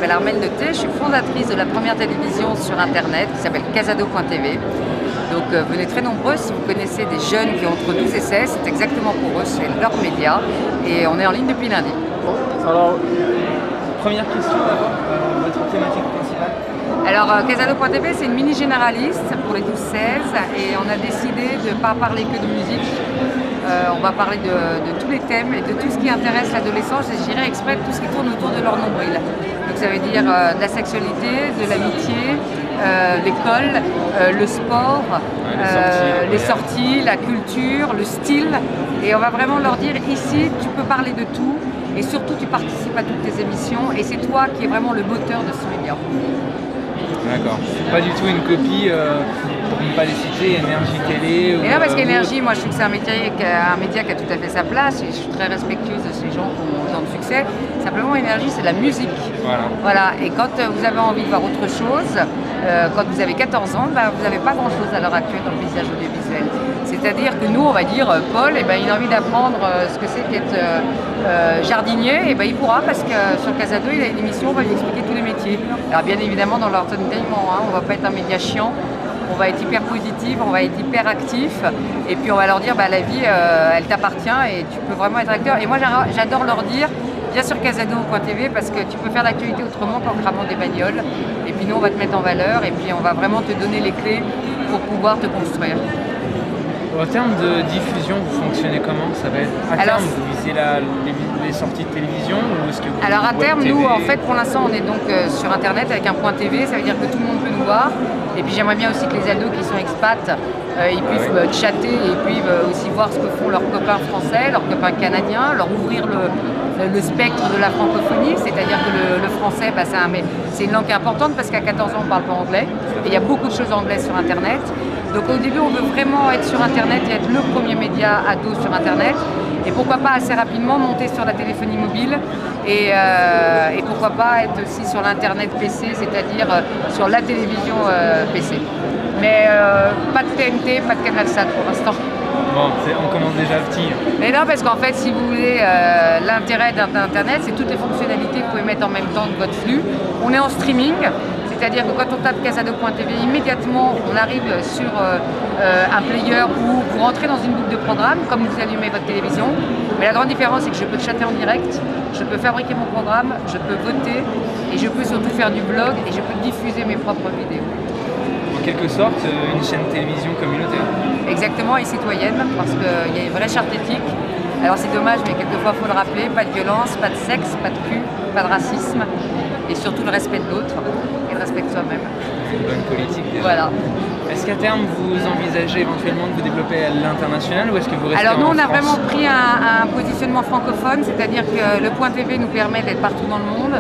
m'appelle Armelle de Thé, je suis fondatrice de la première télévision sur internet qui s'appelle Casado.tv. Donc venez très nombreux, si vous connaissez des jeunes qui ont entre 12 et 16, c'est exactement pour eux, c'est leur média et on est en ligne depuis lundi. Alors, première question d'abord, votre thématique principale? Alors Casado.tv c'est une mini généraliste pour les 12-16 et on a décidé de ne pas parler que de musique. On va parler de tous les thèmes et de tout ce qui intéresse l'adolescence et je dirais exprès de tout ce qui tourne autour de leur nombril. Donc ça veut dire de la sexualité, de l'amitié, l'école, le sport, les sorties, la culture, le style. Et on va vraiment leur dire ici tu peux parler de tout et surtout tu participes à toutes tes émissions et c'est toi qui es vraiment le moteur de ce média. D'accord. Pas du tout une copie, pour ne pas les citer, Énergie Télé. Et là, parce qu'Énergie, moi je trouve que c'est un média qui a tout à fait sa place et je suis très respectueuse de ces gens qui ont autant de succès. Simplement, Énergie, c'est de la musique. Voilà. Et quand vous avez envie de voir autre chose, quand vous avez 14 ans, vous n'avez pas grand-chose à l'heure actuelle dans le paysage audiovisuel. C'est-à-dire que nous, on va dire, Paul, il a envie d'apprendre ce que c'est qu'être jardinier, et il pourra parce que sur Casado, il a une émission, on va lui expliquer tous les métiers. Alors bien évidemment, dans l'entertainment, on ne va pas être un média chiant, on va être hyper positif, on va être hyper actif, et puis on va leur dire, la vie, elle t'appartient et tu peux vraiment être acteur. Et moi, j'adore leur dire, viens sur Casado.tv parce que tu peux faire l'actualité autrement qu'en cramant des bagnoles. Et puis nous, on va te mettre en valeur et puis on va vraiment te donner les clés pour pouvoir te construire. En termes de diffusion, vous fonctionnez comment? Ça va être à terme, vous visez les sorties de télévision ou est-ce que vous Alors à terme, nous, en fait, pour l'instant, on est donc sur Internet avec un point TV, ça veut dire que tout le monde peut nous voir. Et puis j'aimerais bien aussi que les ados qui sont expats, ils puissent chatter et puis aussi voir ce que font leurs copains français, leurs copains canadiens, leur ouvrir le spectre de la francophonie, c'est-à-dire que le français, c'est une langue importante parce qu'à 14 ans, on ne parle pas anglais. Et il y a beaucoup de choses anglaises sur Internet. Donc au début, on veut vraiment être sur Internet et être le premier média ado sur Internet. Et pourquoi pas assez rapidement monter sur la téléphonie mobile et pourquoi pas être aussi sur l'Internet PC, c'est-à-dire sur la télévision PC. Mais pas de TNT, pas de CanalSat pour l'instant. Bon, on commence déjà petit. Mais non, parce qu'en fait, si vous voulez, l'intérêt d'Internet, c'est toutes les fonctionnalités que vous pouvez mettre en même temps de votre flux. On est en streaming. C'est-à-dire que quand on tape Casado.tv, immédiatement on arrive sur un player où vous rentrez dans une boucle de programme, comme vous allumez votre télévision. Mais la grande différence, c'est que je peux chatter en direct, je peux fabriquer mon programme, je peux voter et je peux surtout faire du blog et je peux diffuser mes propres vidéos. En quelque sorte, une chaîne télévision communautaire. Exactement, et citoyenne, parce qu'il y a une vraie charte éthique. Alors c'est dommage, mais quelquefois il faut le rappeler, pas de violence, pas de sexe, pas de cul, pas de racisme, et surtout le respect de l'autre et le respect de soi-même. C'est une bonne politique déjà. Voilà. Est-ce qu'à terme vous envisagez éventuellement de vous développer à l'international ou est-ce que vous restez Alors nous en on a France? vraiment pris un positionnement francophone, c'est-à-dire que le point TV nous permet d'être partout dans le monde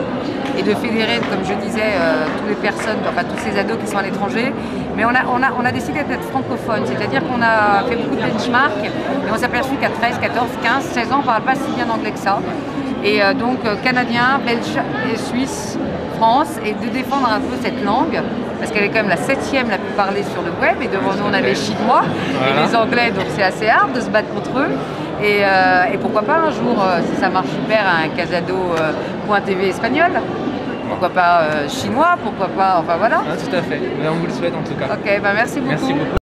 et de fédérer, comme je disais, toutes les personnes, tous ces ados qui sont à l'étranger. Mais on a décidé d'être francophone, c'est-à-dire qu'on a fait beaucoup de benchmarks et on s'est aperçu qu'à 13, 14, 15, 16 ans on ne parle pas si bien anglais que ça. Et donc Canadiens, Belges et Suisses, France, et de défendre un peu cette langue, parce qu'elle est quand même la 7e la plus parlée sur le web, et devant nous on a les Chinois et les Anglais, donc c'est assez hard de se battre contre eux. Et pourquoi pas un jour, si ça marche super, un Casado.tv espagnol, pourquoi pas chinois, pourquoi pas, enfin voilà. Ah, tout à fait, mais on vous le souhaite en tout cas. Ok, merci beaucoup. Merci beaucoup.